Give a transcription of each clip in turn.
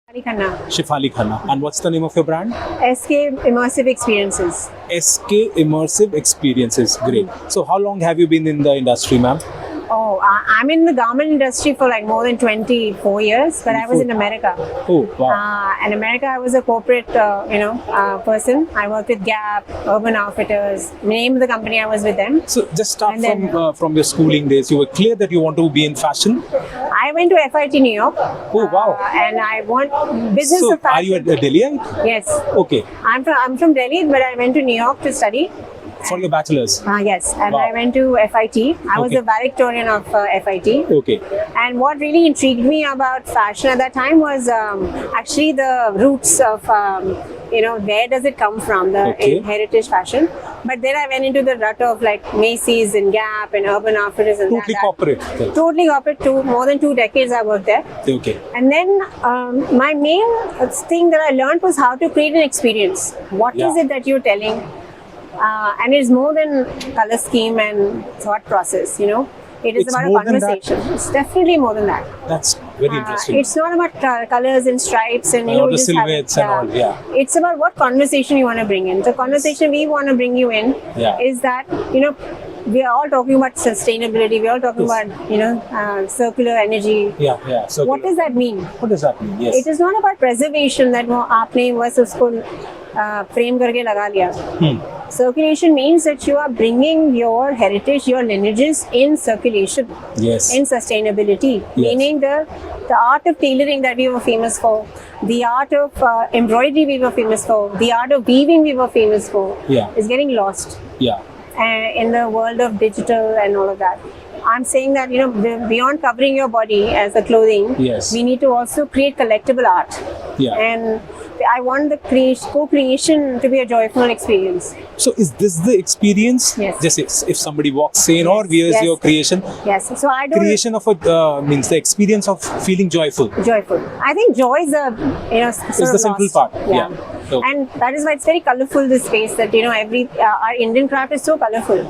Shefali Khanna. Shefali Khanna. And what's the name of your brand? SK Immersive Experiences. SK Immersive Experiences. Great. So how long have you been in the industry, ma'am? Oh, I'm in the garment industry for like more than 24 years, but I was in America. Oh, wow. In America, I was a corporate, person. I worked with Gap, Urban Outfitters. Name of the company, I was with them. So just start And then- from your schooling days. You were clear that you want to be in fashion. I went to FIT New York. Oh, wow. And I want business So of fashion. are you a Delhiite? Yes. Okay. I'm from Delhi, but I went to New York to study. For your bachelor's. Yes, and Wow. I went to FIT. I was Okay. the valedictorian of FIT. Okay. And what really intrigued me about fashion at that time was actually the roots of, where does it come from, the Okay. heritage fashion. But then I went into the rut of like Macy's and Gap and Urban Outfitters and Totally corporate. Totally corporate. More than 2 decades I worked there. Okay. And then my main thing that I learned was how to create an experience. What is Yeah. it that you're telling? And it's more than color scheme and thought process, It is It's about a more than that? conversation. It's definitely more than that. That's very interesting. It's not about colors and stripes and Or we the just have silhouettes and all, yeah. It's about what conversation you want to bring in. The conversation we want to bring you in Yeah. is that we are all talking about sustainability. We're all talking Yes. about circular energy. Yeah. So What does that mean? What does that mean? Yes. It is not about preservation that आपने बस उसको frame करके लगा लिया. Circulation means that you are bringing your heritage, your lineages in circulation, Yes. in sustainability. Meaning the art of tailoring that we were famous for, the art of embroidery we were famous for, the art of weaving we were famous for, Yeah. is getting lost Yeah. in the world of digital and all of that. I'm saying that beyond covering your body as a clothing, Yes. we need to also create collectible art. Yeah. And I want the co-creation to be a joyful experience. So is this the experience? Yes. Just if somebody walks in or wears Yes. your creation, Yes. So I don't creation of a means the experience of feeling joyful. joyful. I think joy is a It's the simple part. Yeah. Okay. And that is why it's very colorful. This space that every our Indian craft is so colorful.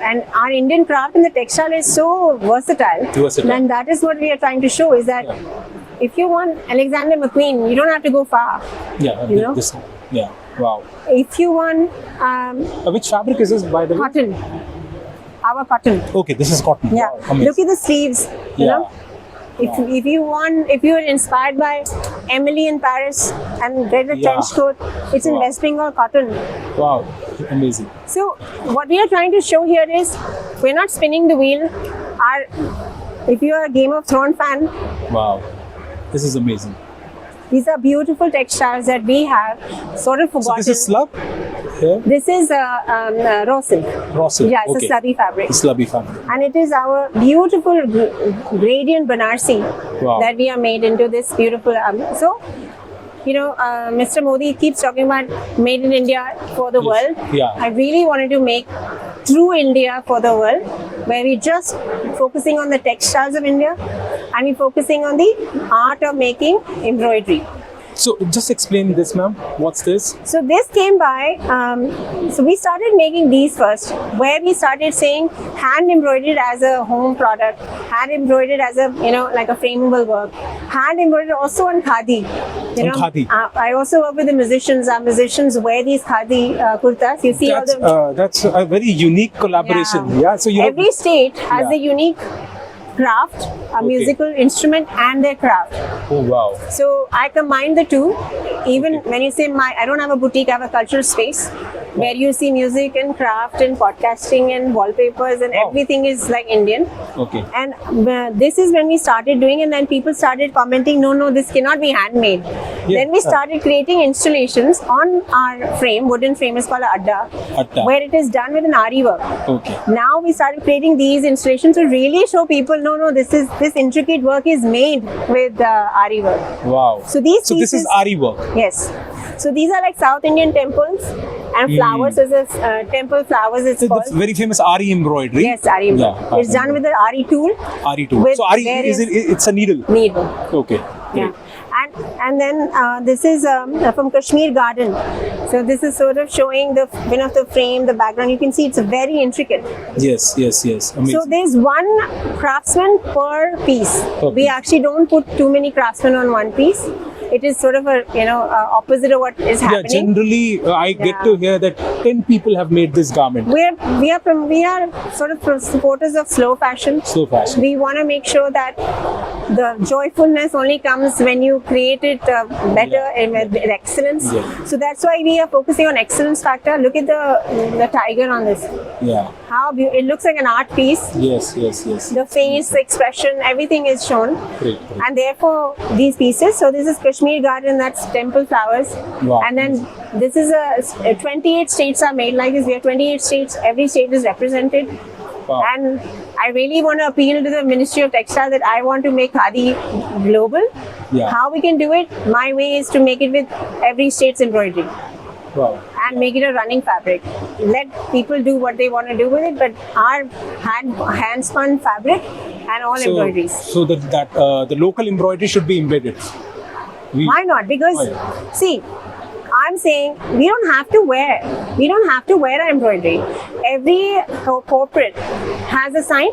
And our Indian craft in the textile is so versatile. Versatile. And that is what we are trying to show is that if you want Alexander McQueen, you don't have to go far. Yeah. You know? Yeah. Wow. If you want Which fabric is this, by the way? cotton, our cotton. Okay, this is cotton. Yeah. Wow, amazing. Look at the sleeves. You Yeah. know. If you are inspired by Emily in Paris and read the Yeah. trench coat, it's in Wow. West Bengal cotton. Wow. Amazing. So what we are trying to show here is we're not spinning the wheel. If you are a Game of Thrones fan, Wow. This is amazing. these are beautiful textiles that we have sort of So forgotten. this is slub? Here? This is raw silk. Raw silk. Yeah, it's Okay. a slubby fabric. Slubby fabric. And it is our beautiful gradient Banarsi Wow. that we are made into this beautiful. Mr. Modi keeps talking about made in India for the Yes. world. Yeah. I really wanted to make true India for the world, where we just focusing on the textiles of India and we're focusing on the art of making embroidery. So just explain this, ma'am. What's this? So this came by, so we started making these first, where we started saying hand embroidered as a home product, hand embroidered as a, like a frameable work, hand embroidered also on khadi. Khadi. I also work with the musicians. Our musicians wear these khadi kurtas. You see That's a very unique collaboration. Yeah. So you have every state has Yeah. a unique craft, a musical instrument and their craft. Oh wow. So I combine the two. Even when you say I don't have a boutique, I have a cultural space where you see music and craft and podcasting and wallpapers and Wow. everything is like Indian. Okay. And this is when we started doing, and then people started commenting, no, this cannot be handmade. Yeah. Then we started creating installations on our frame, wooden frame is called Adda, where it is done with an Ari work. Okay. Now we started creating these installations to really show people, no, this intricate work is made with Ari work. Wow. So these this is pieces- Ari work. Yes. So these are like South Indian temples and flowers as a temple flowers it's So called. the very famous Ari embroidery. Yes, Ari embroidery. Yeah. It's done with the Ari tool. Ari tool. with So Ari various it's a needle. needle. Okay. Yeah. And then this is from Kashmir Garden. So this is sort of showing the of the frame, the background. You can see it's very intricate. Yes. Amazing. So there's one craftsman per piece. Per We piece. actually don't put too many craftsmen on one piece. It is sort of a opposite of what is yeah, happening. generally I get Yeah. to hear that 10 people have made this garment. We are sort of supporters of slow fashion. Slow fashion. We want to make sure that the joyfulness only comes when you create it better and with excellence. Yeah. So that's why we are focusing on excellence factor. Look at the tiger on this. Yeah. How it looks like an art piece. Yes. The face, the expression, everything is shown. Great. And therefore these pieces. So this is Kashmir garden. That's temple flowers. Wow. And then this is a 28 states are made like this. We have 28 states. Every state is represented. Wow. And I really want to appeal to the Ministry of Textile that I want to make Khadi global. Yeah. How we can do it? My way is to make it with every state's embroidery Wow. and make it a running fabric. Let people do what they want to do with it, but our hand spun fabric and all embroideries. So that the local embroidery should be embedded. Why not? Because Why? see, I'm saying we don't have to wear our embroidery. Every corporate has a sign.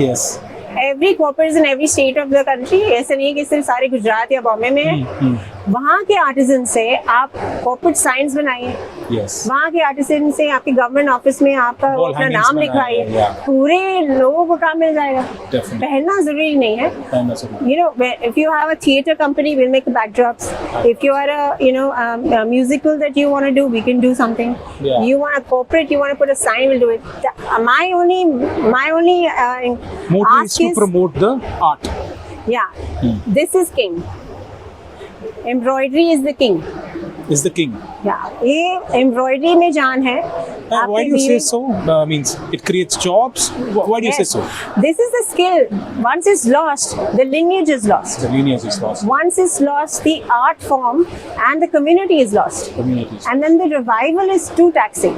Yes. Every corporate is in every state of the country. ऐसा नहीं है कि सिर्फ सारे गुजरात या बॉम्बे में है. वहाँ के आर्टिजन से आप कॉर्पोरेट साइंस बनाइए. Yes. वहाँ के आर्टिजन से आपके गवर्नमेंट ऑफिस में आपका Wall अपना hangings नाम बनाइए, लिखवाइए. yeah. पूरे लोगों को काम मिल जाएगा. Definitely. पहनना जरूरी नहीं है. And that's okay. You know, if you have a theater company, we'll make backdrops. If you are a musical that you want to do, we can do something. Yeah. You want a corporate, you want to put a sign, we'll do it. My only Motive is ask to is, promote the art. yeah, this is king. Embroidery is the king. Is the king. Yeah, ये embroidery में जान है. Why do you say so? Means it creates jobs. Why do you say so? This is the skill. Once it's lost, the lineage is lost. The lineage is lost. Once it's lost, the art form and the community is lost. Communities. And then the revival is too taxing.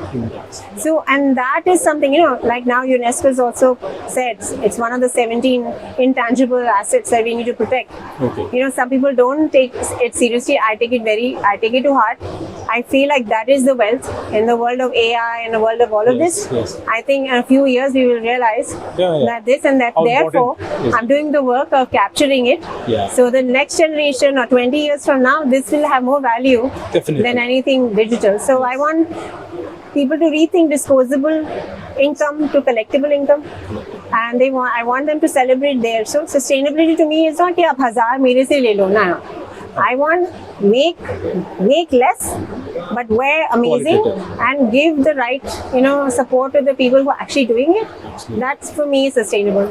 So, and that is something, like now UNESCO has also said it's one of the 17 intangible assets that we need to protect. Okay. Some people don't take it seriously. I take it to heart. I feel like that is the wealth in the world of AI, in the world of all of Yes, this. yes. I think in a few years we will realize Yeah. that this and that. How Therefore, important is it? I'm doing the work of capturing it. Yeah. So the next generation or 20 years from now, this will have more value Definitely. than anything digital. So I want people to rethink disposable income to collectible income, and I want them to celebrate there. So sustainability to me is not कि आप 1000 मेरे से ले लो ना. I want make less, but wear amazing Qualitative. and give the right support to the people who are actually doing it. That's for me sustainable.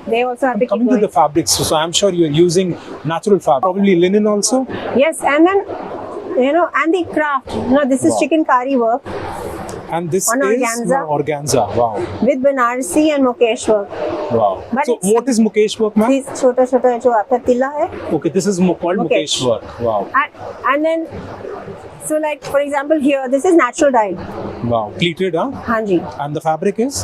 They also have to keep Coming to going. the fabrics, so I'm sure you're using natural fabric, probably linen also. Yes, and then and the craft. This is Wow. chikankari work And this On is organza. organza. Wow. with Banarsi and Mukesh work. Wow. But So it's- what is Mukesh work, ma'am? This छोटा जो आपका तिल्ला है. Okay, this is called Mukesh Mukesh. work. Wow. And then, so like for example here, this is natural dyed. Wow. Pleated, huh? हाँ जी. And the fabric is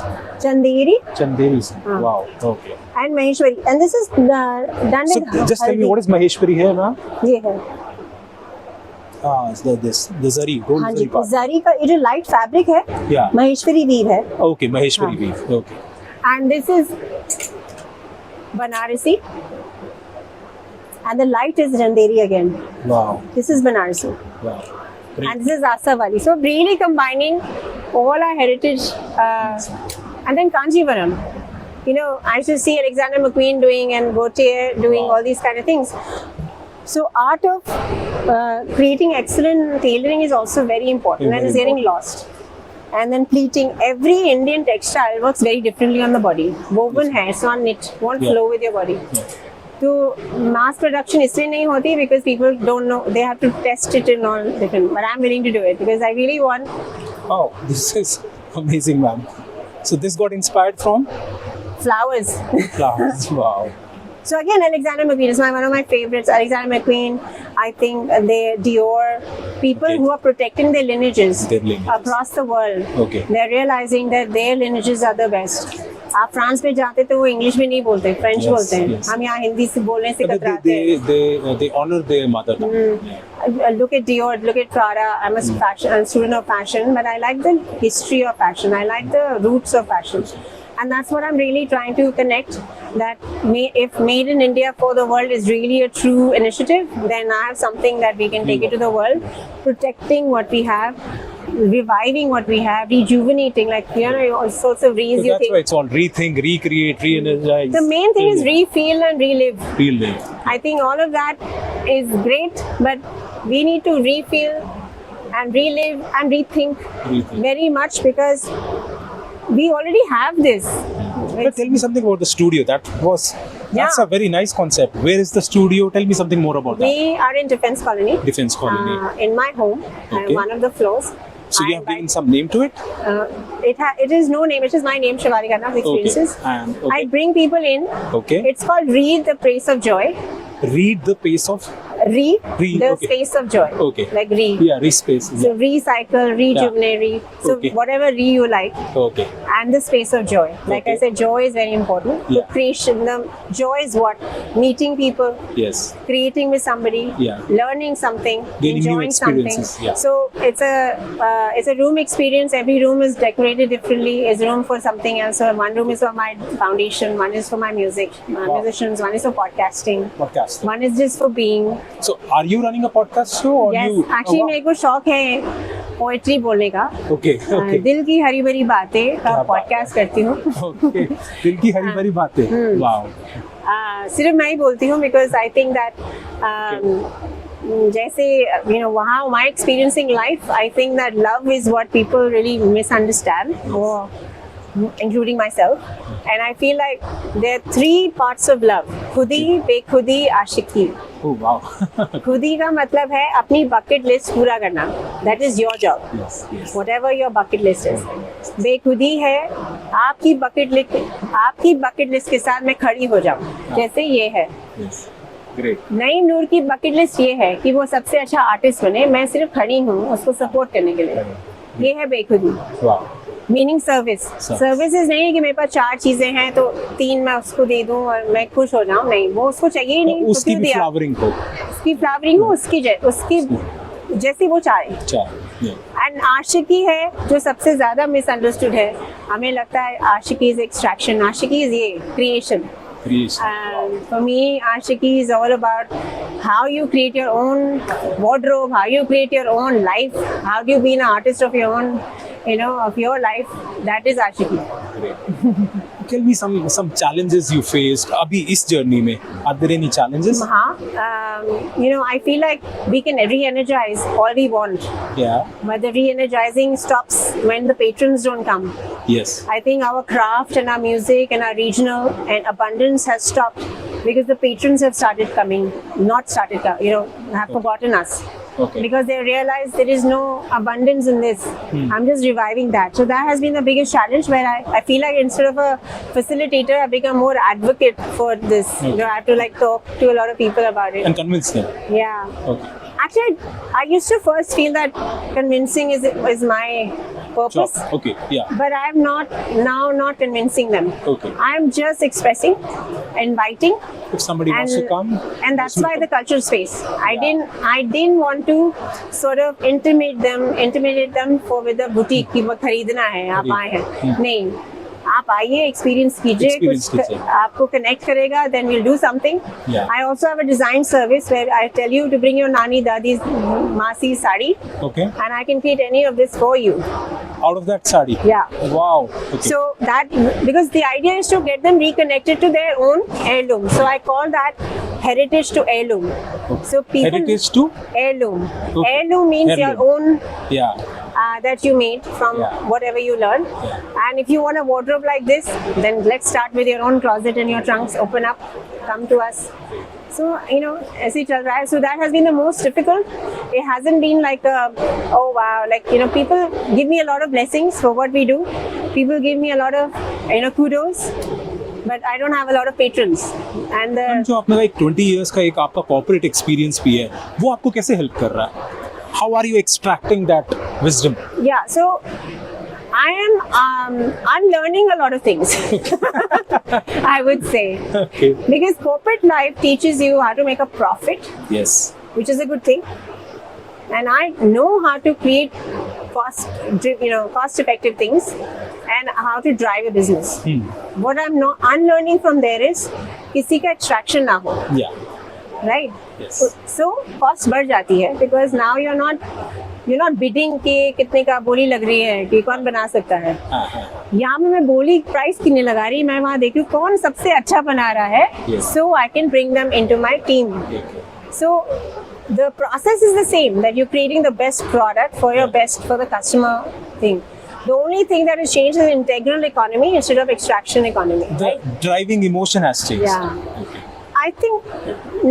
Chanderi Chanderi. हाँ. Wow. Okay. and Maheshwari. And this is done So with just tell me haldi. what is Maheshwari here, ma'am? ये है. It's the zari, gold हाँ जी. zari part. जरी का ये जो light fabric है, Yeah. Maheshwari weave है. Okay, Maheshwari हाँ. weave. Okay. And this is Banarasi. And the light is Chanderi again. Wow. This is Banarasi. Wow. Great. And this is Asawali. So really combining all our heritage and then Kanjivaram. I used to see Alexander McQueen doing and Gautier doing Wow. all these kind of things. So art of creating excellent tailoring is also very important Very and is getting lost. And then pleating. Every Indian textile works very differently on the body. Woven hair, it's not knit, won't Yeah. flow with your body. Yeah. So mass production इसलिए नहीं होती because people don't know, they have to test it in all different. But I'm willing to do it because I really want. Oh, this is amazing, ma'am. So this got inspired from Flowers. flowers. Wow. So again, Alexander McQueen is one of my favorites. Alexander McQueen, I think Dior, people Okay. who are protecting their lineages, Their lineages. across the world. Okay. They're realizing that their lineages are the best. आप France में जाते तो वो English में नहीं बोलते, French बोलते हैं. हम यहाँ हिंदी से बोलने से कतराते हैं. They honor their mother tongue. Look at Dior, look at Prada. I'm a student of fashion, but I like the history of fashion. I like the roots of fashion. And that's what I'm really trying to connect, that if Made in India for the World is really a true initiative, then I have something that we can take it to the world, protecting what we have, reviving what we have, rejuvenating, like, you know, all sorts of re's. So that's why it's all rethink, recreate, re-energize. The main thing is refeel and relive. Relive. I think all of that is great, but we need to refeel and relive and rethink very much, because we already have this. But tell me something about the studio. That's a very nice concept. Where is the studio? Tell me something more about that. We are in Defense Colony. Defense Colony. In my home, Okay. one of the floors. So you have given some name to it? It is no name. It is my name, Shefali Khanna, Experiences. Okay. I bring people in. Okay. It's called Read the Pace of Joy. Read the pace of. Read the okay. space of joy. Okay. Like read. Yeah, re-space. So recycle, rejuvenate. So Okay. whatever re you like. Okay. And the space of joy. Like I Okay. said, joy is very important. The Yeah. creation, the joy is what? Meeting people, Yes. creating with somebody, Yeah. learning something, Gaining new enjoying something. experiences, yeah. So it's a room experience. Every room is decorated differently. It's a room for something else. So one room is for my foundation, one is for my music, my musicians, one is for podcasting, Podcast. one is just for being. So are you running a podcast show or Yes, you? actually wow. मेरे को शौक है poetry बोलने का. Okay. Okay. दिल की हरी भरी बातें का क्या बात पॉडकास्ट करती हूँ. Okay. दिल की हरी भरी बातें. Wow. सिर्फ मैं ही बोलती हूँ, बिकॉज आई थिंक दैट जैसे यू नो वहाँ my experiencing life, I think that love is what people really misunderstand, including myself, and I feel like there are 3 parts of love: खुदी, बेखुदी, आशिकी. Oh wow. खुदी का मतलब है अपनी bucket list पूरा करना. That is your job. Yes. Yes. Whatever your bucket list is. बेखुदी है आपकी बकेट लिस्ट के साथ मैं खड़ी हो जाऊं, जैसे ये है. Yes. Great. नई नूर की बकेट लिस्ट ये है कि वो सबसे अच्छा आर्टिस्ट बने, मैं सिर्फ खड़ी हूँ उसको सपोर्ट करने के लिए. ये है बेखुदी. Wow. मीनिंग सर्विसेज नहीं है कि मेरे पास 4 चीजें हैं तो 3 मैं उसको दे दूं और मैं खुश हो जाऊं. नहीं, वो उसको चाहिए ही नहीं. उसकी भी फ्लावरिंग हो. उसकी फ्लावरिंग हो, उसकी जैसी वो चाहे. एंड आशिकी है जो सबसे ज्यादा मिसअंडरस्टूड है. हमें लगता है आशिकी इज एक्सट्रैक्शन, आशिकी इज ये creation. For me, Ashiki is all about how you create your own wardrobe, how you create your own life, how do you be an artist of your own, you know, of your life. That is Ashiki. Tell me some challenges you faced abhi is journey mein. Are there any challenges? You know, I feel like we can re-energize all we want. Yeah. But the re-energizing stops when the patrons don't come. Yes. I think our craft and our music and our regional and abundance has stopped because the patrons have started coming, have forgotten us. Okay. Because they realize there is no abundance in this. I'm just reviving that. So that has been the biggest challenge, where I feel like instead of a facilitator, I become more advocate for this. Okay. You know, I have to like talk to a lot of people about it. And convince them. Yeah. Okay. Actually, I used to first feel that convincing is my purpose. Job. Okay. Yeah. But I'm not convincing them. Okay. I'm just expressing, inviting. If somebody wants to come. And that's why the culture space. I didn't want to sort of intimidate them with a boutique कि वो खरीदना है, आप आए हैं. नहीं, आप आइए, एक्सपीरियंस कीजिए, कुछ आपको कनेक्ट करेगा, then we'll do something. Yeah. I also have a design service where I tell you to bring your nani dadi's masi sari. Okay. And I can create any of this for you. Out of that sari. Yeah. Wow. Okay. So that, because the idea is to get them reconnected to their own heirloom. So I call that heritage to heirloom. Okay. So people, heritage to heirloom. Okay. Heirloom means your own. Yeah. That you made from whatever you learned. And if you want a wardrobe like this, then let's start with your own closet and your trunks. Open up, come to us. So, you know, ऐसे ही चल रहा है. So that has been the most difficult. It hasn't been like oh wow, like, you know, people give me a lot of blessings for what we do. People give me a lot of, you know, kudos. But I don't have a lot of patrons. And जो आपने एक 20 years का एक आपका corporate experience भी है, वो आपको कैसे help कर रहा है? How are you extracting that wisdom? yeah, so I am unlearning a lot of things. I would say, Okay. because corporate life teaches you how to make a profit, Yes. which is a good thing, and I know how to create cost-effective things and how to drive a business. What I'm not unlearning from there is किसी का extraction ना हो, Yeah. right? Yes. So cost बढ़ जाती है because now you're not bidding के कितने का बोली लग रही है कि कौन बना सकता है. यहाँ में मैं बोली प्राइस कितने लगा रही, मैं वहाँ देख रही हूँ कौन सबसे अच्छा बना रहा है. Yes. So I can bring them into my team. Okay. So the process is the same, that you're creating the best product for your best for the customer thing. The only thing that has changed is integral economy instead of extraction economy. The Right? driving emotion has changed. Yeah. Okay. I think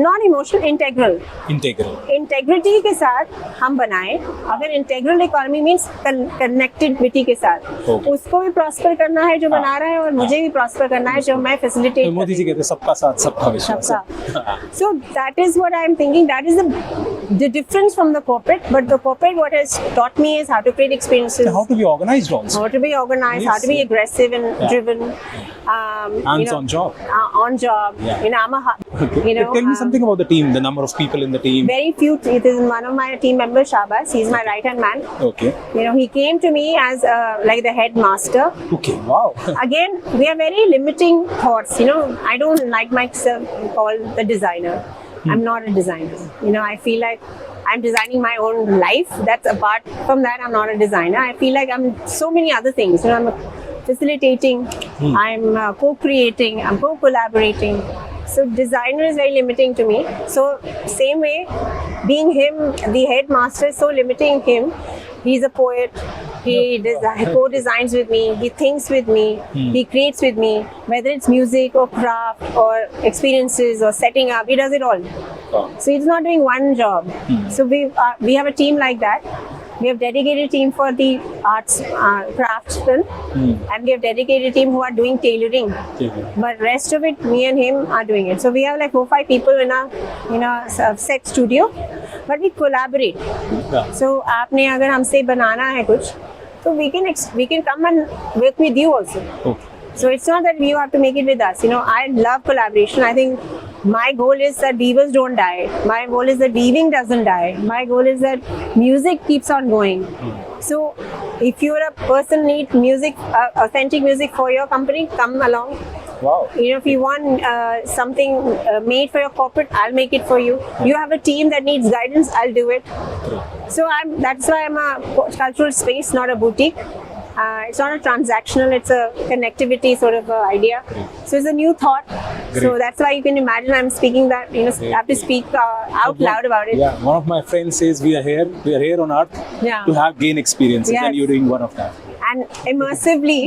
not emotional, integral. Integral. Integrity के साथ हम बनाएं. अगर integral economy means connectivity के साथ, Okay. उसको भी prosper करना है जो बना रहा है, और मुझे भी प्रॉस्पर करना है जो मैं तो फैसिलिटेट मोदी जी कहते हैं सबका साथ सबका विश्वास. सबका. So that is what I am thinking. That is the difference from the corporate. But the corporate, what has taught me is how to create experiences, How to be organized also. how to be organized, how Yes. to be aggressive and Yeah. driven. Hands on job. On job. Yeah. I'm a Okay. Tell me something about the team, the number of people in the team. very few. It is one of my team members, Shabas. He's my right hand man. Okay. He came to me as like the headmaster. Okay. Wow. Again, we are very limiting thoughts. I don't like myself called the designer. I'm not a designer. I feel like I'm designing my own life. That's apart from that, I'm not a designer. I feel like I'm so many other things. I'm facilitating, I'm co-creating, I'm co-collaborating. So designer is very limiting to me. So same way, being him, the headmaster is so limiting him. He's a poet. He co-designs with me. He thinks with me. He creates with me. Whether it's music or craft or experiences or setting up, he does it all. So he's not doing one job. So we have a team like that. We have dedicated team for the arts, craftsmen, and we have dedicated team who are doing tailoring. But rest of it, me and him are doing it. So we have like 4-5 people in a set studio, but we collaborate. Yeah. So आपने अगर हमसे बनाना है कुछ, so we can come and work with you also. Okay. So it's not that you have to make it with us. I love collaboration. I think my goal is that weavers don't die. My goal is that weaving doesn't die. My goal is that music keeps on going. So if you're a person need music, authentic music for your company, come along. Wow. If you want something made for your corporate, I'll make it for you. You have a team that needs guidance, I'll do it. So that's why I'm a cultural space, not a boutique. It's not a transactional, it's a connectivity sort of idea. So it's a new thought. So that's why you can imagine I'm speaking that, I have to speak out loud about it. Yeah, one of my friends says we are here on earth Yeah. to gain experiences, Yes. and you're doing one of that. And immersively,